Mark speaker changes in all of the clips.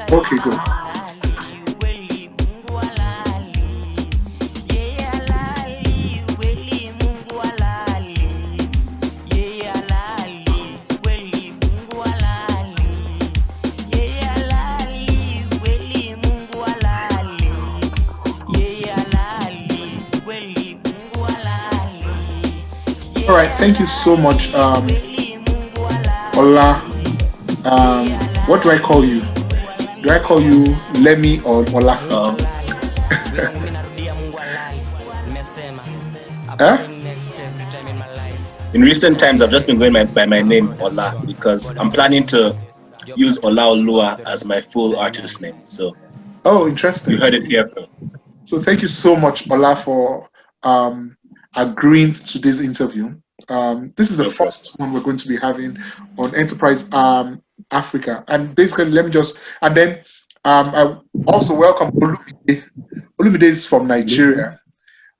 Speaker 1: Okay, good. All right, thank you so much, Ola. What do I call you? Do I call you Lemmy or Ola? Huh?
Speaker 2: In recent times, I've just been going by my name Ola because I'm planning to use Olaoluwa as my full artist name. So,
Speaker 1: oh, interesting.
Speaker 2: You heard it here first.
Speaker 1: So thank you so much, Ola, for agreeing to this interview. This is the first one we're going to be having on Enterprise Africa. And basically, let me just, and then I also welcome Olumide. Olumide is from Nigeria.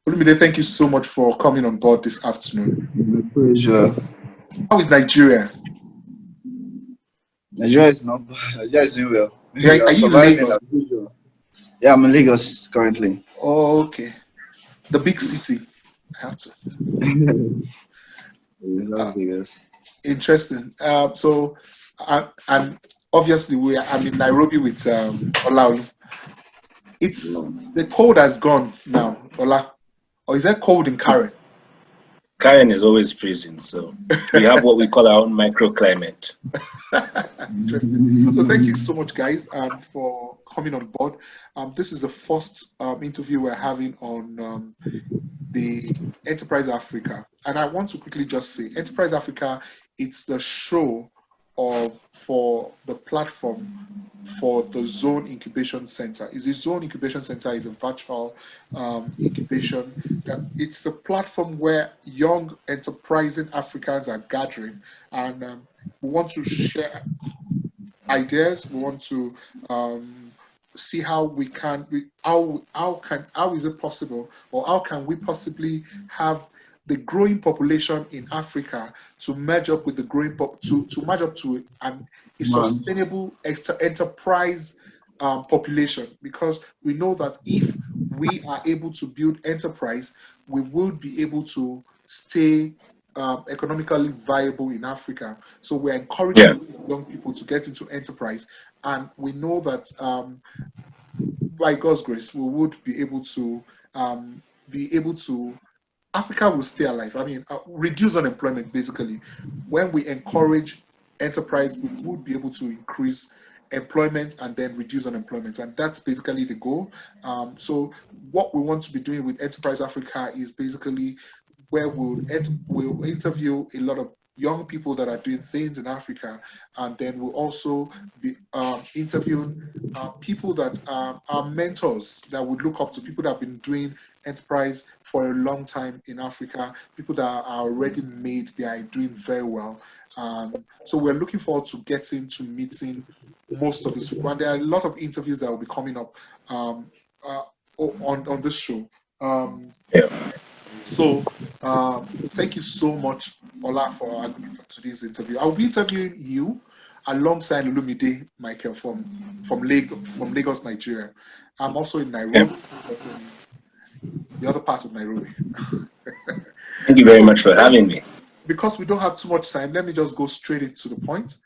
Speaker 1: Olumide, thank you so much for coming on board this afternoon.
Speaker 3: My pleasure.
Speaker 1: How is Nigeria?
Speaker 3: Nigeria is not bad. Nigeria is doing well.
Speaker 1: Yeah, are you in Lagos?
Speaker 3: Yeah, I'm in Lagos currently.
Speaker 1: Oh, okay. The big city. I have to.
Speaker 3: Lagos.
Speaker 1: Interesting. So, and obviously I'm in Nairobi with Olaoluwa. It's the cold has gone now, Ola. Or is that cold in Karen?
Speaker 2: Karen is always freezing, so we have what we call our own microclimate.
Speaker 1: Interesting. So thank you so much, guys, for coming on board. This is the first interview we're having on the Enterprise Africa, and I want to quickly just say, Enterprise Africa, it's the show for the platform for the Zone Incubation Center. The Zone Incubation Center is a virtual incubation. It's the platform where young enterprising Africans are gathering, and we want to share ideas. We want to see how we can, how is it possible, or how can we possibly have the growing population in Africa to merge up with the growing to match up to a sustainable enterprise population, because we know that if we are able to build enterprise, we will be able to stay economically viable in Africa. So we're encouraging young people to get into enterprise, and we know that by God's grace, we would be able to Africa will stay alive. I mean, reduce unemployment, basically. When we encourage enterprise, we would be able to increase employment and then reduce unemployment. And that's basically the goal. So what we want to be doing with Enterprise Africa is basically where we'll interview a lot of young people that are doing things in Africa, and then we'll also be interviewing people that are mentors that would look up to, people that have been doing enterprise for a long time in Africa, people that are already made, they are doing very well. So we're looking forward to getting to meeting most of these people, and there are a lot of interviews that will be coming up on this show. So thank you so much, Ola, for agreeing for today's interview. I'll be interviewing you alongside Olumide Michael from Lagos, Nigeria. I'm also in Nairobi, but in the other part of Nairobi.
Speaker 2: Thank you very much for having me.
Speaker 1: Because we don't have too much time, let me just go straight into the point.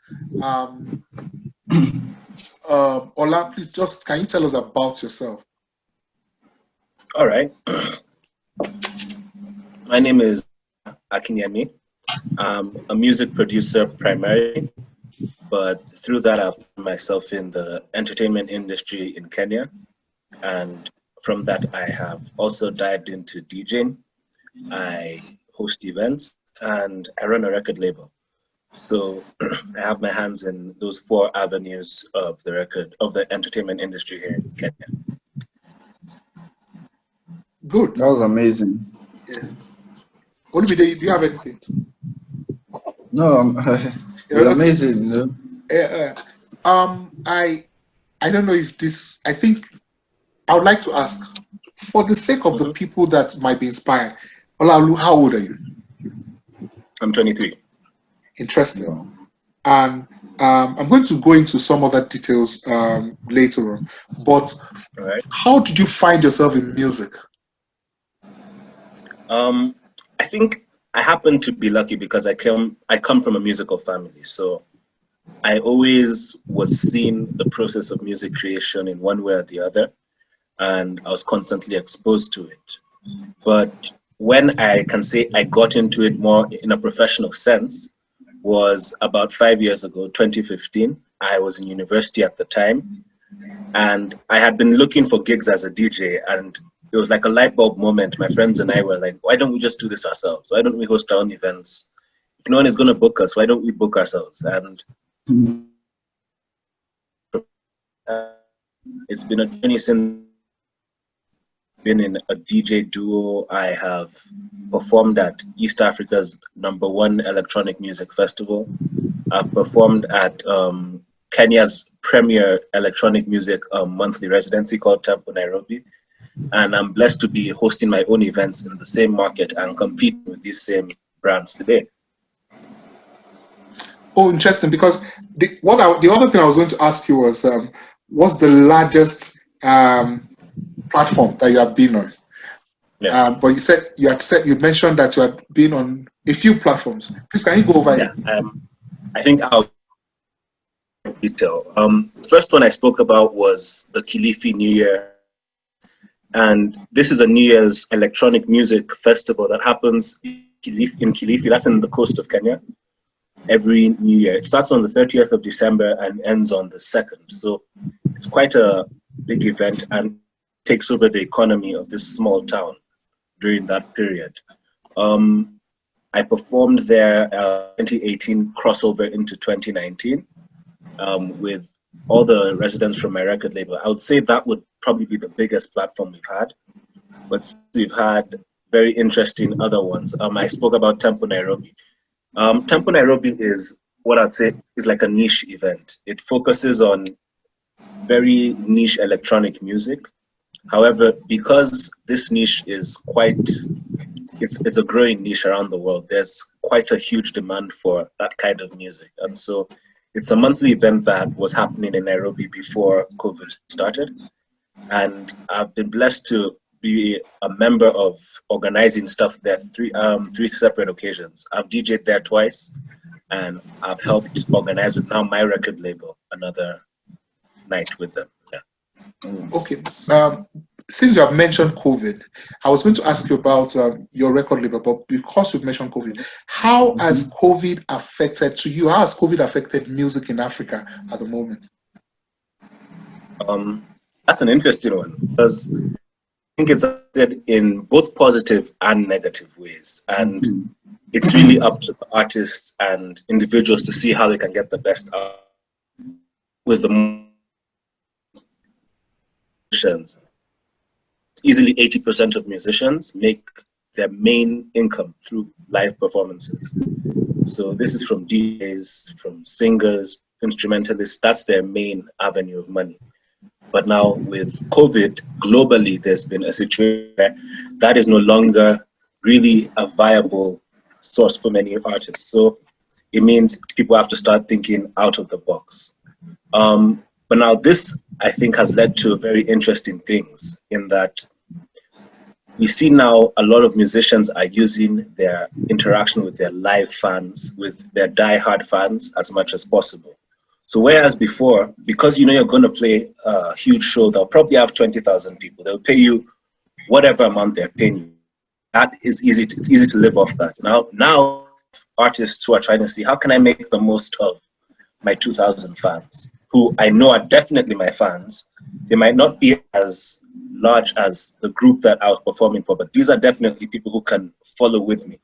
Speaker 1: Ola, please can you tell us about yourself?
Speaker 2: All right. My name is Akinyemi. I'm a music producer primarily, but through that I've found myself in the entertainment industry in Kenya. And from that I have also dived into DJing. I host events and I run a record label. So I have my hands in those 4 avenues of the entertainment industry here in Kenya.
Speaker 1: Good.
Speaker 3: That was amazing.
Speaker 1: Yeah. Olumide, do you have anything?
Speaker 3: No, it's amazing. You know?
Speaker 1: I don't know if this. I think I would like to ask for the sake of the people that might be inspired, Olaoluwa, how old are you?
Speaker 2: I'm 23.
Speaker 1: Interesting. And I'm going to go into some other details later on. But how did you find yourself in music?
Speaker 2: I think I happen to be lucky because I come from a musical family. So I always was seeing the process of music creation in one way or the other, and I was constantly exposed to it. But when I can say I got into it more in a professional sense was about 5 years ago, 2015. I was in university at the time, and I had been looking for gigs as a DJ, and it was like a light bulb moment. My friends and I were like, why don't we just do this ourselves? Why don't we host our own events? If no one is going to book us, why don't we book ourselves? And it's been a journey since. Been in a DJ duo. I have performed at East Africa's #1 electronic music festival. I've performed at Kenya's premier electronic music monthly residency called Tempo Nairobi. And I'm blessed to be hosting my own events in the same market and competing with these same brands today.
Speaker 1: Oh, interesting, because the other thing I was going to ask you was, what's the largest platform that you have been on?
Speaker 2: Yes.
Speaker 1: But you mentioned that you had been on a few platforms. Please, can you go over it?
Speaker 2: I think I'll detail. First one I spoke about was the Kilifi New Year, and this is a New Year's electronic music festival that happens in Kilifi. That's in the coast of Kenya. Every New Year, it starts on the 30th of December and ends on the 2nd. So it's quite a big event and takes over the economy of this small town during that period. I performed there 2018 crossover into 2019 with all the residents from my record label. I would say that would probably be the biggest platform we've had, but we've had very interesting other ones. I spoke about Tempo Nairobi. Tempo Nairobi is what I'd say is like a niche event. It focuses on very niche electronic music. However, because this niche is it's a growing niche around the world, there's quite a huge demand for that kind of music. And so it's a monthly event that was happening in Nairobi before COVID started. And I've been blessed to be a member of organizing stuff there three separate occasions. I've DJed there twice, and I've helped organize with now my record label another night with them. Yeah.
Speaker 1: Okay. Since you have mentioned COVID, I was going to ask you about your record label, but because you've mentioned COVID, how has COVID affected music in Africa at the moment?
Speaker 2: That's an interesting one, because I think it's affected in both positive and negative ways. And it's really up to the artists and individuals to see how they can get the best out with the musicians. Easily 80% of musicians make their main income through live performances. So this is from DJs, from singers, instrumentalists. That's their main avenue of money. But now with COVID, globally, there's been a situation where that is no longer really a viable source for many artists. So it means people have to start thinking out of the box. But now this, I think, has led to very interesting things in that we see now a lot of musicians are using their interaction with their live fans, with their die-hard fans as much as possible. So whereas before, because you know you're going to play a huge show, they'll probably have 20,000 people. They'll pay you whatever amount they're paying you. That is easy. It's easy to live off that. Now artists who are trying to see how can I make the most of my 2,000 fans, who I know are definitely my fans. They might not be as large as the group that I was performing for, but these are definitely people who can follow with me.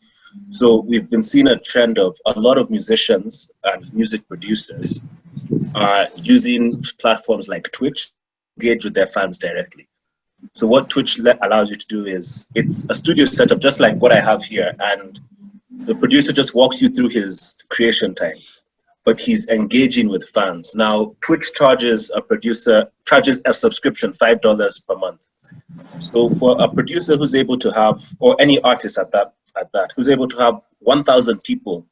Speaker 2: So we've been seeing a trend of a lot of musicians and music producers using platforms like Twitch to engage with their fans directly. So what Twitch allows you to do is, it's a studio setup just like what I have here, and the producer just walks you through his creation time. but he's engaging with fans. Now, Twitch charges a subscription $5 per month. So for a producer who's able to have, or any artist at that, who's able to have 1,000 people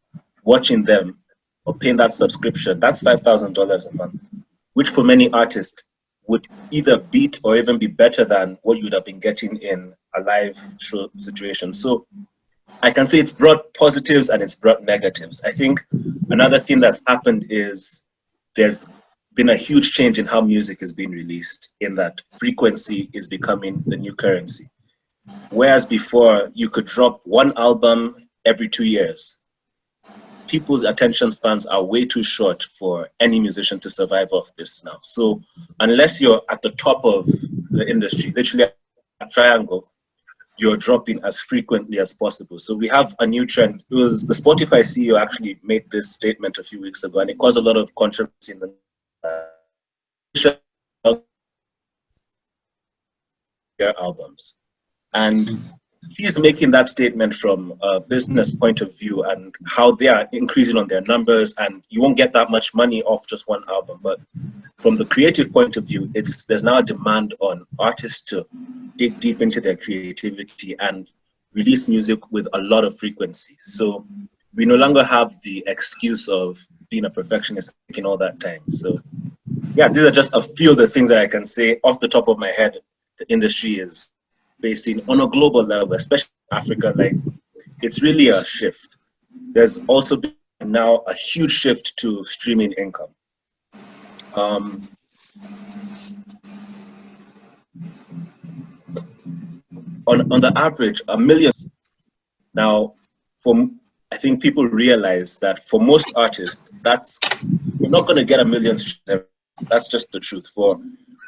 Speaker 2: watching them or paying that subscription, that's $5,000 a month, which for many artists would either beat or even be better than what you would have been getting in a live show situation. So I can say it's brought positives and it's brought negatives. I think another thing that's happened is there's been a huge change in how music is being released, in that frequency is becoming the new currency. Whereas before, you could drop one album every 2 years. People's attention spans are way too short for any musician to survive off this now. So unless you're at the top of the industry, literally a triangle, you're dropping as frequently as possible. So we have a new trend. It was the Spotify CEO actually made this statement a few weeks ago, and it caused a lot of controversy in the albums. And he's making that statement from a business point of view and how they are increasing on their numbers, and you won't get that much money off just one album. But from the creative point of view, there's now a demand on artists to dig deep into their creativity and release music with a lot of frequency. So we no longer have the excuse of being a perfectionist taking all that time. So yeah, these are just a few of the things that I can say off the top of my head the industry is facing on a global level, especially in Africa. Like, it's really a shift. There's also been now a huge shift to streaming income. On the average, 1 million. Now, I think people realize that for most artists, you're not going to get 1 million streams. That's just the truth. For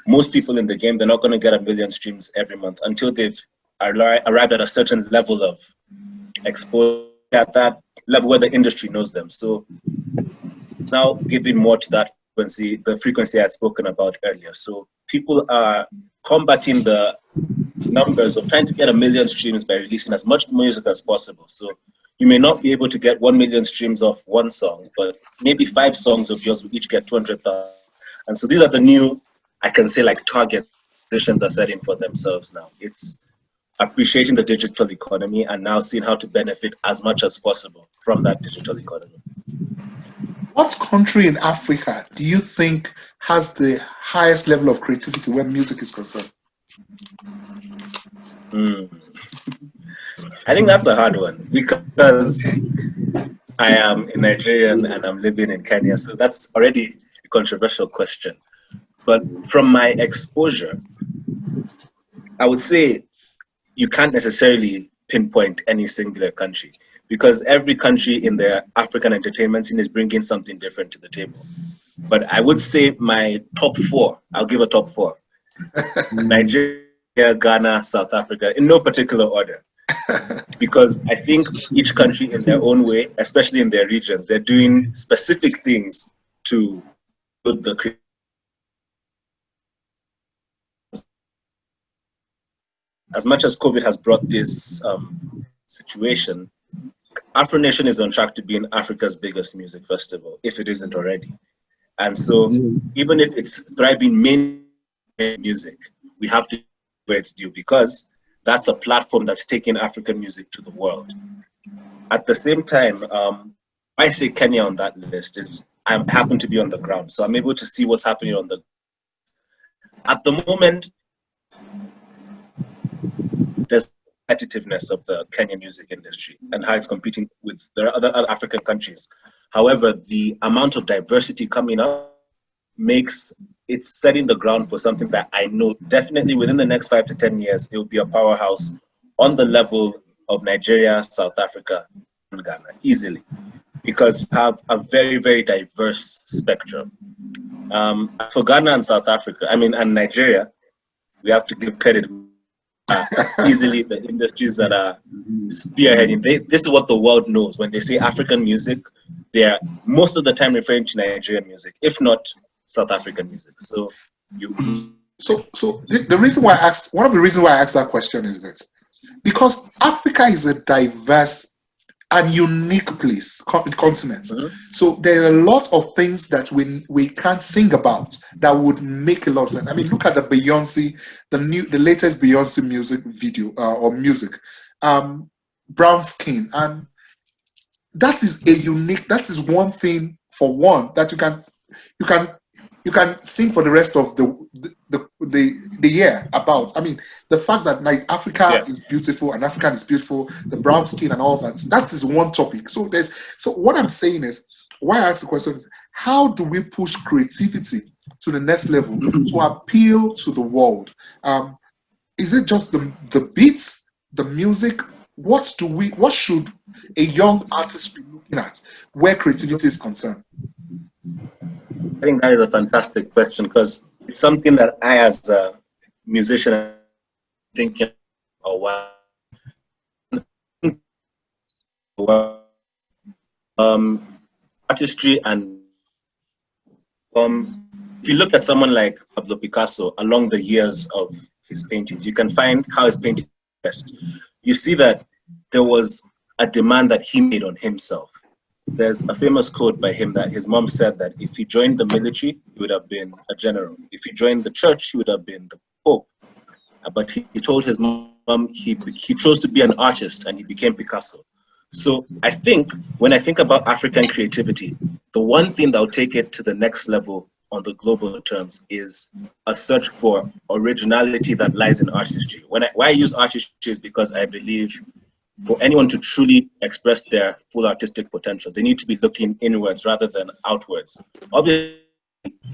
Speaker 2: most people in the game, they're not going to get 1 million streams every month until they've arrived at a certain level of exposure, at that level where the industry knows them. So it's now giving more to that frequency, the frequency I had spoken about earlier. So people are combating the numbers of trying to get 1 million streams by releasing as much music as possible. So you may not be able to get 1 million streams off one song, but maybe 5 songs of yours will each get 200,000. And so these are the new, I can say, like, target musicians are setting for themselves now. It's appreciating the digital economy and now seeing how to benefit as much as possible from that digital economy.
Speaker 1: What country in Africa do you think has the highest level of creativity when music is concerned?
Speaker 2: I think that's a hard one because I am a Nigerian and I'm living in Kenya, so that's already a controversial question. But from my exposure, I would say you can't necessarily pinpoint any singular country because every country in the African entertainment scene is bringing something different to the table. But I would say my top 4, I'll give a top 4. Nigeria, Ghana, South Africa, in no particular order. Because I think each country in their own way, especially in their regions, they're doing specific things to build the as much as COVID has brought this situation, Afro Nation is on track to being Africa's biggest music festival, if it isn't already. And so even if it's thriving mainly in music, we have to do where it's due because that's a platform that's taking African music to the world. At the same time, I say Kenya on that list is I happen to be on the ground, so I'm able to see what's happening on the. At the moment, there's competitiveness of the Kenyan music industry and how it's competing with the other African countries. However, the amount of diversity coming up makes it setting the ground for something that I know definitely within the next 5 to 10 years, it will be a powerhouse on the level of Nigeria, South Africa, and Ghana, easily, because you have a very, very diverse spectrum. For Ghana and South Africa, and Nigeria, we have to give credit easily the industries that are spearheading. This is what the world knows. When they say African music, they are most of the time referring to Nigerian music, if not South African music. So
Speaker 1: the reason why one of the reasons why I asked that question is this. Because Africa is a diverse and unique place, continents.
Speaker 2: Mhm.
Speaker 1: So there are a lot of things that we can't sing about that would make a lot of sense. I mean, look at the Beyonce, the latest Beyonce music video or music, brown skin, and that is a unique. That is one thing for one that you can you can sing for the rest of the year about. I mean, the fact that like Africa
Speaker 2: Yeah.
Speaker 1: is beautiful and African is beautiful, the brown skin and all that. That is one topic. So what I'm saying is, why I ask the question is, how do we push creativity to the next level to appeal to the world? Is it just the beats, the music? What should a young artist be looking at where creativity is concerned?
Speaker 2: I think that is a fantastic question because it's something that I, as a musician, am thinking a while. Artistry and if you look at someone like Pablo Picasso along the years of his paintings, you can find how his paintings expressed. You see that there was a demand that he made on himself. There's a famous quote by him that his mom said that if he joined the military, he would have been a general. If he joined the church, he would have been the pope. But he told his mom he chose to be an artist and he became Picasso. So I think when I think about African creativity, the one thing that will take it to the next level on the global terms is a search for originality that lies in artistry. Why I use artistry is because I believe for anyone to truly express their full artistic potential, they need to be looking inwards rather than outwards. Obviously,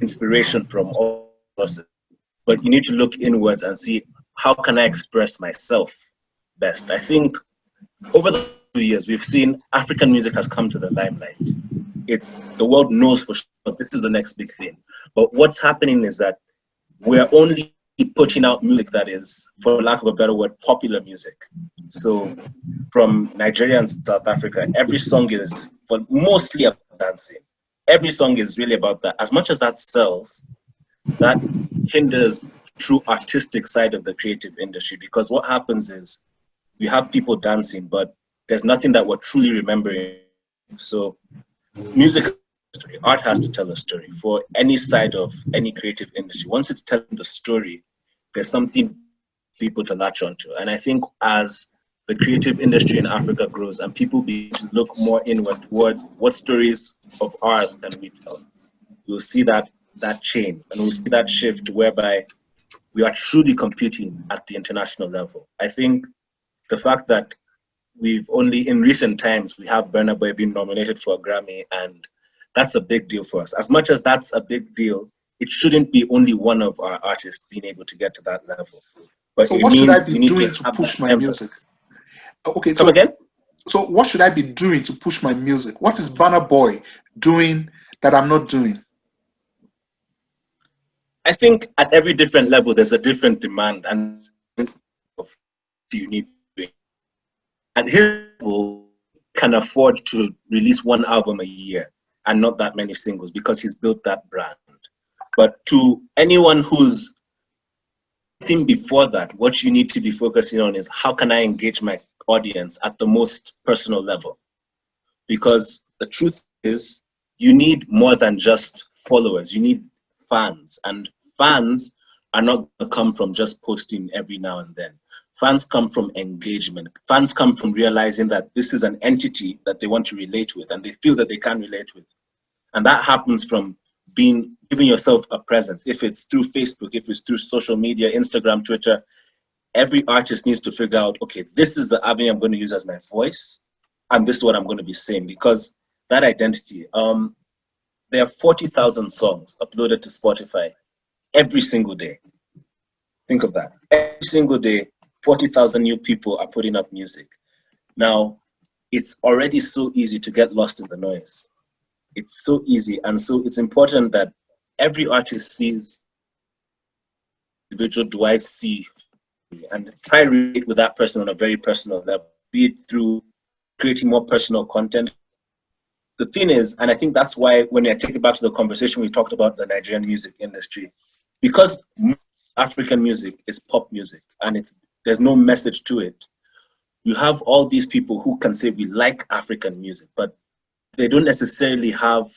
Speaker 2: inspiration from all sources, but you need to look inwards and see how can I express myself best. I think over the 2 years, we've seen African music has come to the limelight. It's the world knows for sure this is the next big thing. But what's happening is that we're only putting out music that is, for lack of a better word, popular music. So from Nigeria and South Africa, every song is mostly about dancing. Every song is really about that. As much as that sells, that hinders true artistic side of the creative industry, because what happens is you have people dancing, but there's nothing that we're truly remembering. So music, art has to tell a story for any side of any creative industry. Once it's telling the story, there's something people to latch onto. And I think as the creative industry in Africa grows and people begin to look more inward towards what stories of ours can we tell, we'll see that change and we'll see that shift whereby we are truly competing at the international level. I think the fact that we've only in recent times we have Burna Boy being nominated for a Grammy, and that's a big deal for us. As much as that's a big deal, it shouldn't be only one of our artists being able to get to that level. But
Speaker 1: So
Speaker 2: it
Speaker 1: what should I
Speaker 2: means
Speaker 1: be
Speaker 2: we need
Speaker 1: doing
Speaker 2: to
Speaker 1: to
Speaker 2: have
Speaker 1: push
Speaker 2: that
Speaker 1: my
Speaker 2: emphasis.
Speaker 1: music? Okay,
Speaker 2: Come again?
Speaker 1: So what should I be doing to push my music? What is Burna Boy doing that I'm not doing?
Speaker 2: I think at every different level, there's a different demand and of you need to do. At his level, can afford to release one album a year and not that many singles because he's built that brand. But to anyone who's thinking before that, what you need to be focusing on is how can I engage my audience at the most personal level? Because the truth is, you need more than just followers. You need fans, and fans are not going to come from just posting every now and then. Fans come from engagement. Fans come from realizing that this is an entity that they want to relate with and they feel that they can relate with. And that happens from giving yourself a presence. If it's through Facebook, if it's through social media, Instagram, Twitter, every artist needs to figure out, okay, this is the avenue I'm going to use as my voice, and this is what I'm going to be saying, because that identity, there are 40,000 songs uploaded to Spotify every single day. Think of that. Every single day, 40,000 new people are putting up music. Now, it's already so easy to get lost in the noise. It's so easy. And so it's important that every artist sees individual, do I see, and try to relate with that person on a very personal level, be it through creating more personal content. The thing is, and I think that's why when I take it back to the conversation we talked about the Nigerian music industry, because African music is pop music and there's no message to it, you have all these people who can say we like African music, but they don't necessarily have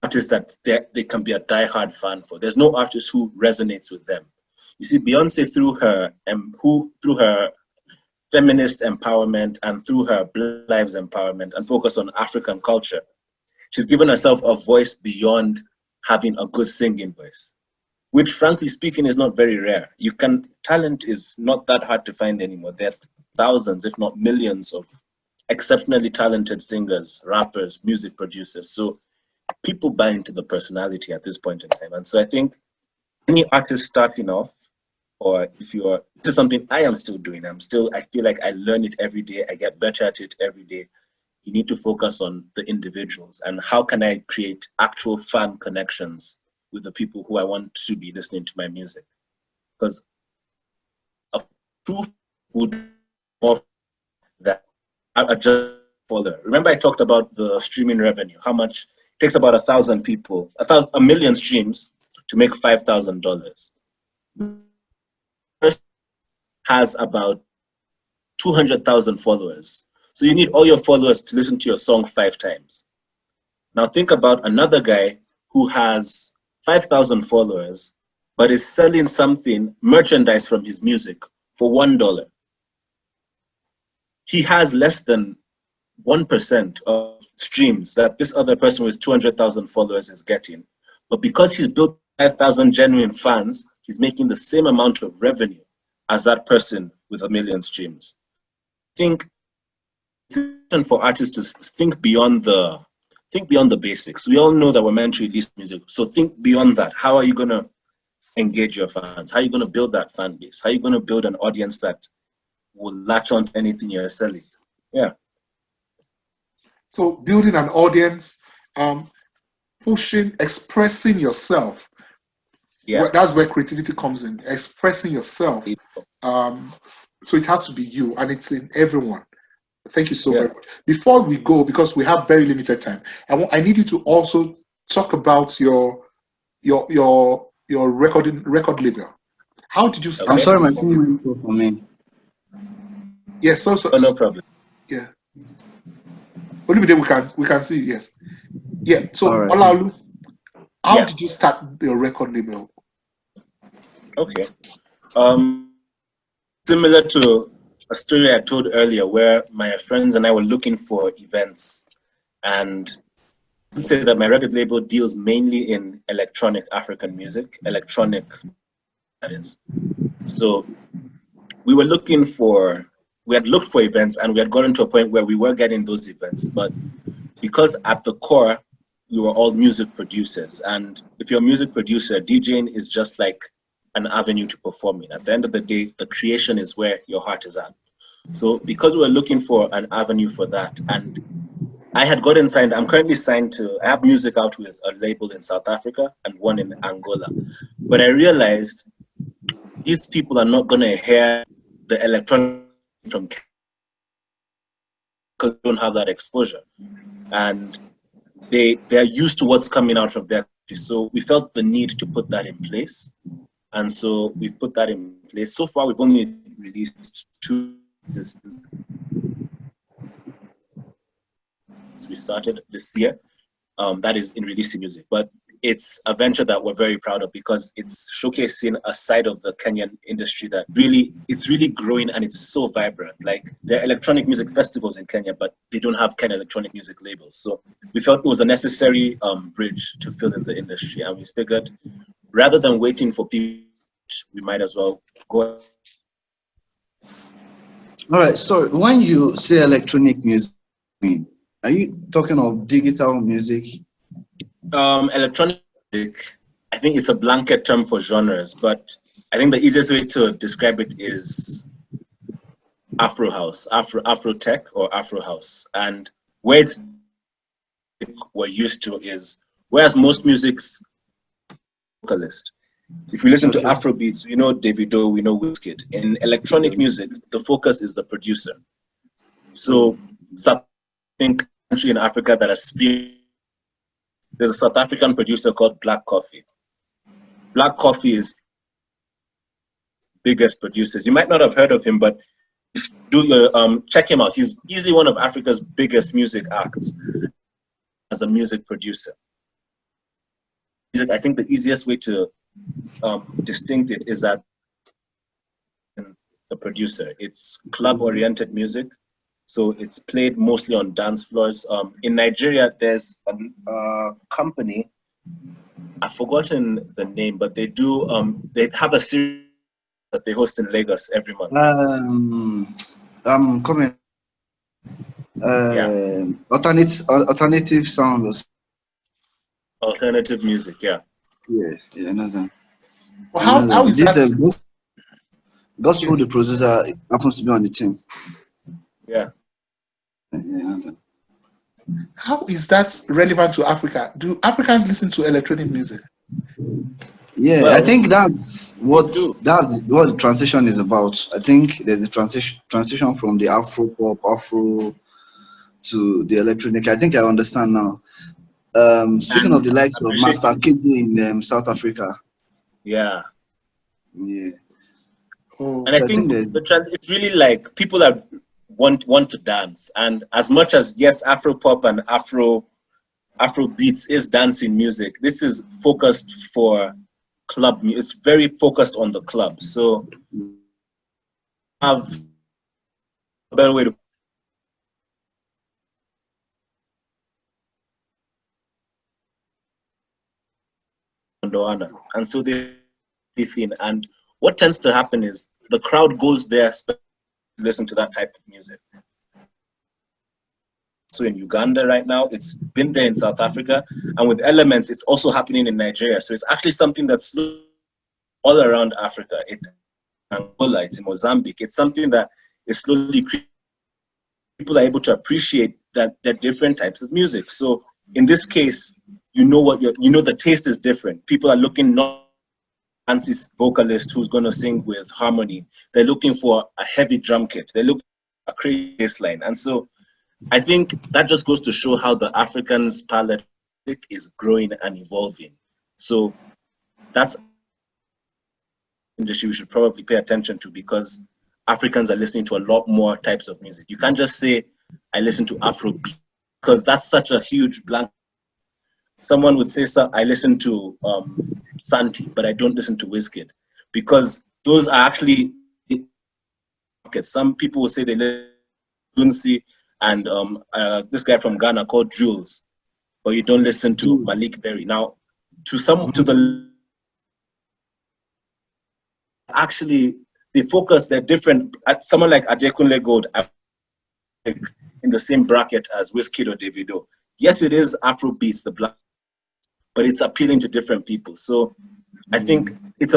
Speaker 2: artists that they can be a diehard fan for. There's no artist who resonates with them. You see, Beyonce through her feminist empowerment and through her Black Lives empowerment and focus on African culture, she's given herself a voice beyond having a good singing voice, which frankly speaking is not very rare. Talent is not that hard to find anymore. There are thousands, if not millions, of exceptionally talented singers, rappers, music producers. So people buy into the personality at this point in time. And so I think any artist starting off, or this is something I am still doing. I feel like I learn it every day. I get better at it every day. You need to focus on the individuals and how can I create actual fan connections with the people who I want to be listening to my music. Because a true would more that a just follower. Remember I talked about the streaming revenue, how much it takes about 1,000 people, a million streams to make $5,000. Has about 200,000 followers. So you need all your followers to listen to your song 5 times. Now think about another guy who has 5,000 followers, but is selling merchandise from his music for $1. He has less than 1% of streams that this other person with 200,000 followers is getting. But because he's built 5,000 genuine fans, he's making the same amount of revenue as that person with 1 million streams. I think it's important for artists to think beyond the basics. We all know that we're meant to release music, so think beyond that. How are you going to engage your fans? How are you going to build that fan base? How are you going to build an audience that will latch on to anything you're selling? Yeah.
Speaker 1: So building an audience, expressing yourself.
Speaker 2: Yeah.
Speaker 1: That's where creativity comes in, expressing yourself. So it has to be you, and it's in everyone. Thank you so very much. Before we go, because we have very limited time, I need you to also talk about your record label. How did you start?
Speaker 3: I'm sorry, my phone went off for me.
Speaker 1: Yes, so
Speaker 2: no problem.
Speaker 1: Yeah. Only we can see. Yes. Yeah. So
Speaker 3: Right.
Speaker 1: Olaolu, how did you start your record label?
Speaker 2: Okay. Similar to a story I told earlier where my friends and I were looking for events, and I say that my record label deals mainly in electronic African music, electronic that is. So we had looked for events, and we had gotten to a point where we were getting those events, but because at the core, we were all music producers. And if you're a music producer, DJing is just like an avenue to perform in. At the end of the day, the creation is where your heart is at. So because we were looking for an avenue for that, and I had gotten signed, I'm currently signed I have music out with a label in South Africa and one in Angola. But I realized these people are not going to hear the electronic from because they don't have that exposure. And they're used to what's coming out of their country. So we felt the need to put that in place. And so we've put that in place. So far, we've only released 2. We started this year, that is in releasing music. But it's a venture that we're very proud of because it's showcasing a side of the Kenyan industry that it's really growing and it's so vibrant. Like there are electronic music festivals in Kenya, but they don't have Kenyan electronic music labels. So we felt it was a necessary bridge to fill in the industry. And we figured rather than waiting for people, we might as well go.
Speaker 3: All right, so when you say electronic music, are you talking of digital music?
Speaker 2: Electronic music, I think it's a blanket term for genres, but I think the easiest way to describe it is Afro house, Afro tech or Afro house. And where we're used to is, whereas most music's vocalist. If you listen to Afro beats, we know Davido, we know Wizkid. In electronic music, the focus is the producer. So South country in Africa that has there's a South African producer called Black Coffee. Black Coffee is biggest producers. You might not have heard of him, but do your check him out. He's easily one of Africa's biggest music acts as a music producer. I think the easiest way to distinct it is that the producer. It's club-oriented music, so it's played mostly on dance floors. In Nigeria, there's a company. I've forgotten the name, but they do. They have a series that they host in Lagos every month.
Speaker 3: I'm coming.
Speaker 2: Yeah.
Speaker 3: Alternative sound.
Speaker 2: Alternative music, yeah.
Speaker 3: Yeah, another.
Speaker 1: Well, how is
Speaker 3: this,
Speaker 1: that?
Speaker 3: Gospel, the producer, happens to be on the team.
Speaker 2: Yeah.
Speaker 1: How is that relevant to Africa? Do Africans listen to electronic music?
Speaker 3: Yeah,
Speaker 2: Well,
Speaker 3: I think that's what the transition is about. I think there's a transition from the Afro pop, to the electronic. I think I understand now. Speaking of the likes of Master KD in South Africa.
Speaker 2: Yeah.
Speaker 3: Yeah.
Speaker 1: Oh.
Speaker 2: And I think it's really like people are want to dance, and as much as yes, Afro pop and Afro beats is dancing music, this is focused for club. It's very focused on the club. So have a better way to and so they thin. And what tends to happen is the crowd goes there to listen to that type of music. So in Uganda right now, it's been there in South Africa, and with elements, it's also happening in Nigeria. So it's actually something that's all around Africa. It's in Angola, it's in Mozambique. It's something that is slowly people are able to appreciate that there are different types of music. So in this case, you know the taste is different. People are looking not fancy vocalist who's going to sing with harmony. They're looking for a heavy drum kit. They're looking for a crazy bass line. And so I think that just goes to show how the African's palette is growing and evolving. So that's industry we should probably pay attention to, because Africans are listening to a lot more types of music. You can't just say, I listen to Afrobeat, because that's such a huge blank. Someone would say, so I listen to Santi, but I don't listen to Wizkid, because those are actually, some people will say they listen to Dunsi and this guy from Ghana called Jules, but you don't listen to Malik Berry. Now, actually, they focus, they're different. Someone like Adekunle Gold, in the same bracket as Wizkid or Davido. Yes, it is Afro beats, the black, but it's appealing to different people. So I think it's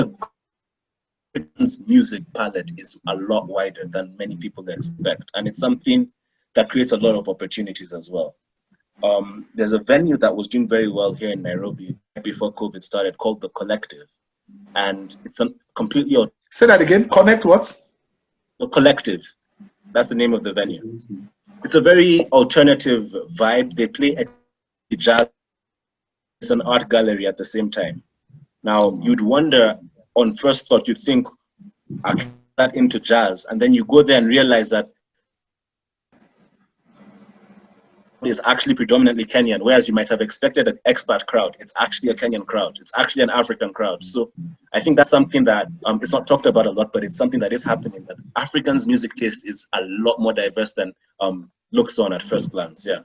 Speaker 2: music palette is a lot wider than many people expect, and it's something that creates a lot of opportunities as well. There's a venue that was doing very well here in Nairobi before COVID started called The Collective, and it's a completely...
Speaker 1: Say that again, Connect what?
Speaker 2: The Collective, that's the name of the venue. It's a very alternative vibe. They play jazz, it's an art gallery at the same time. Now, you'd wonder, on first thought, you'd think, I get that into jazz, and then you go there and realize that it's actually predominantly Kenyan, whereas you might have expected an expat crowd. It's actually a Kenyan crowd. It's actually an African crowd. So I think that's something that it's not talked about a lot, but it's something that is happening. That Africans' music taste is a lot more diverse than looks on at first glance. Yeah.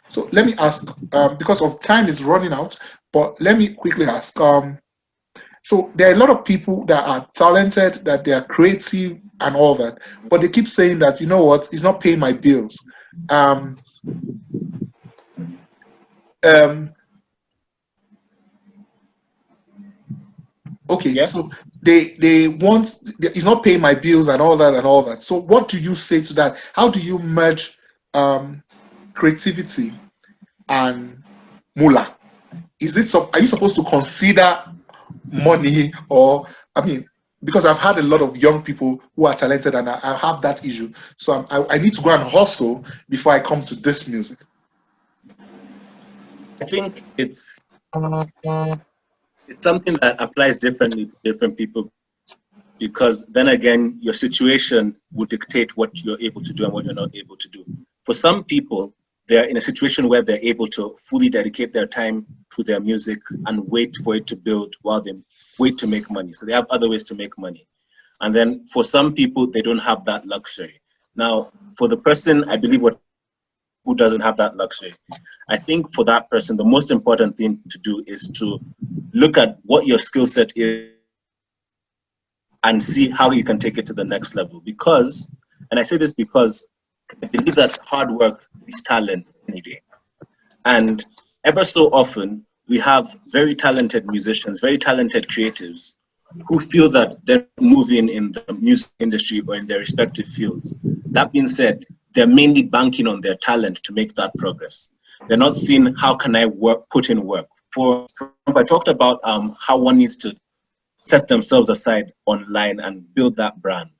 Speaker 1: So let me ask, because of time is running out, but let me quickly ask. So there are a lot of people that are talented, that they are creative and all that, but they keep saying that, you know what, it's not paying my bills. Okay, yeah. So they want, it's not paying my bills and all that. So what do you say to that? How do you merge creativity and moolah? Are you supposed to consider money, or, I mean, because I've had a lot of young people who are talented and I have that issue. So I need to go and hustle before I come to this music.
Speaker 2: I think it's something that applies differently to different people. because then again, your situation will dictate what you're able to do and what you're not able to do. For some people, they're in a situation where they're able to fully dedicate their time to their music and wait for it to build while they wait to make money. So they have other ways to make money. And then for some people, they don't have that luxury. Now, for the person, I believe, who doesn't have that luxury, I think for that person, the most important thing to do is to look at what your skill set is and see how you can take it to the next level. Because, and I say this because I believe that hard work is talent any day. And ever so often, we have very talented musicians, very talented creatives who feel that they're moving in the music industry or in their respective fields. That being said, they're mainly banking on their talent to make that progress. They're not seeing how can I put in work. For example, I talked about how one needs to set themselves aside online and build that brand.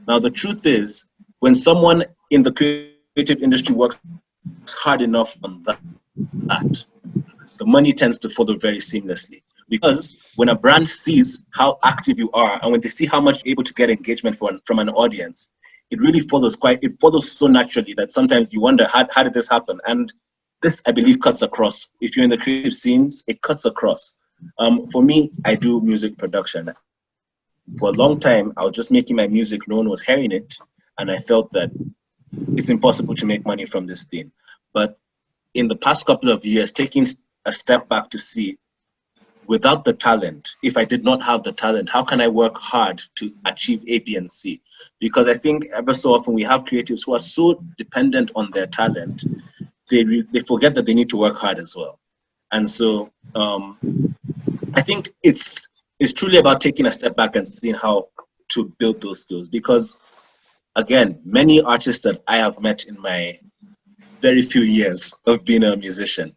Speaker 2: Now, the truth is, when someone in the creative industry works hard enough on that, the money tends to follow very seamlessly. Because when a brand sees how active you are and when they see how much you're able to get engagement from an audience, it really follows so naturally that sometimes you wonder, how did this happen? And this, I believe, cuts across. If you're in the creative scenes, it cuts across. For me, I do music production. For a long time, I was just making my music, no one was hearing it, and I felt that it's impossible to make money from this thing. But in the past couple of years, taking a step back to see, without the talent, if I did not have the talent, how can I work hard to achieve A, B, and C? Because I think ever so often we have creatives who are so dependent on their talent, they forget that they need to work hard as well. And so I think it's truly about taking a step back and seeing how to build those skills. Because again, many artists that I have met in my very few years of being a musician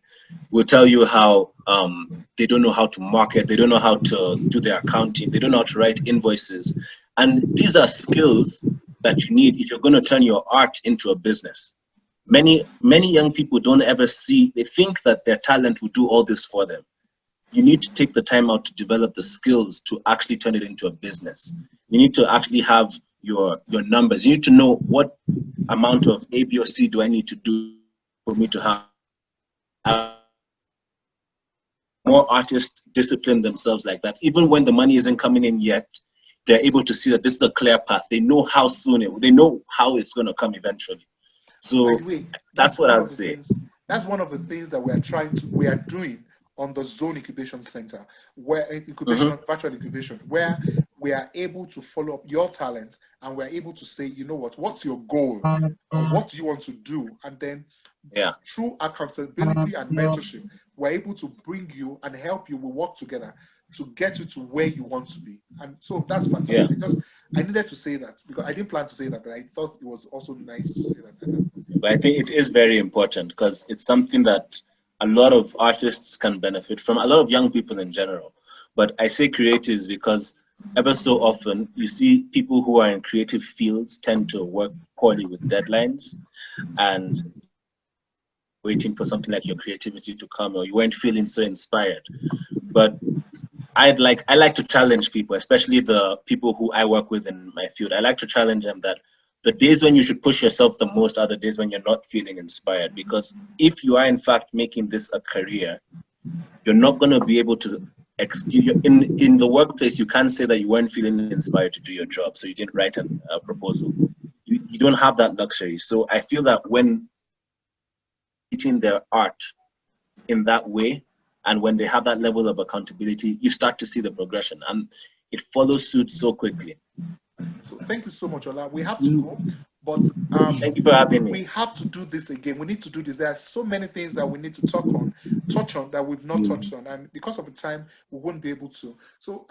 Speaker 2: will tell you how they don't know how to market, they don't know how to do their accounting, they don't know how to write invoices. And these are skills that you need if you're going to turn your art into a business. Many young people don't ever see, they think that their talent will do all this for them. You need to take the time out to develop the skills to actually turn it into a business. You need to actually have your numbers. You need to know what amount of A, B, or C do I need to do for me to have more artists discipline themselves like that. Even when the money isn't coming in yet, they're able to see that this is a clear path. They know how soon they know how it's going to come eventually. So that's what I would say.
Speaker 1: That's one of the things that we are doing on the Zone Incubation Center, where virtual incubation, where we are able to follow up your talent and we're able to say, you know what's your goal? What do you want to do? And then through accountability and mentorship, we're able to bring you and help you. We work together to get you to where you want to be. And so that's fantastic. I needed to say that because I didn't plan to say that, but I thought it was also nice to say that.
Speaker 2: But I think it is very important because it's something that a lot of artists can benefit from, a lot of young people in general. But I say creatives because ever so often you see people who are in creative fields tend to work poorly with deadlines and waiting for something like your creativity to come, or you weren't feeling so inspired. But I like to challenge people, especially the people who I work with in my field. I like to challenge them that the days when you should push yourself the most are the days when you're not feeling inspired. Because if you are in fact making this a career, you're not going to be able to in the workplace. You can't say that you weren't feeling inspired to do your job, so you didn't write a proposal. You don't have that luxury. So I feel that when teaching their art in that way, and when they have that level of accountability, you start to see the progression, and it follows suit so quickly.
Speaker 1: So thank you so much, Ola. We have to go, but
Speaker 2: thank you for having me.
Speaker 1: We have to do this again. We need to do this. There are so many things that we need to touch on that we've not touched on, and because of the time, we won't be able to. So,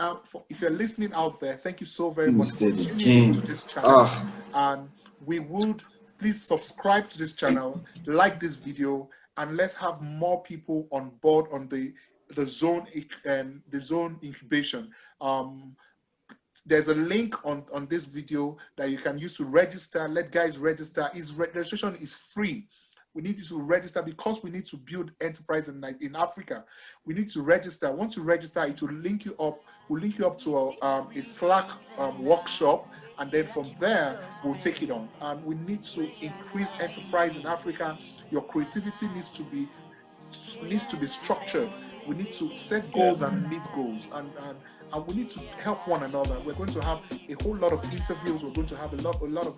Speaker 1: if you're listening out there, thank you so very much for tuning into this channel, and we would please subscribe to this channel, like this video, and let's have more people on board on the zone incubation. There's a link on this video that you can use to register. Let guys register. Registration is free. We need you to register because we need to build enterprise in Africa. We need to register. Once you register, it will link you up. We'll link you up to a Slack workshop, and then from there we'll take it on. And we need to increase enterprise in Africa. Your creativity needs to be structured. We need to set goals and meet goals, and we need to help one another. We're going to have a whole lot of interviews. We're going to have a lot of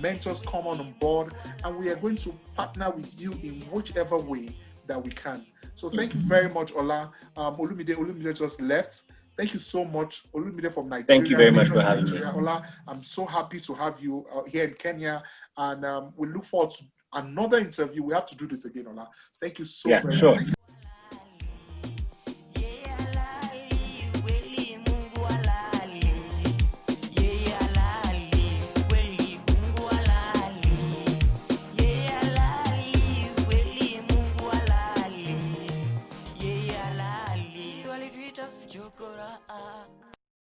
Speaker 1: mentors come on board, and we are going to partner with you in whichever way that we can. So thank you very much, Ola. Olumide just left. Thank you so much, Olumide from Nigeria.
Speaker 2: Thank you very much for having me.
Speaker 1: Ola, I'm so happy to have you here in Kenya, and we look forward to another interview. We have to do this again, Ola. Thank you so very much.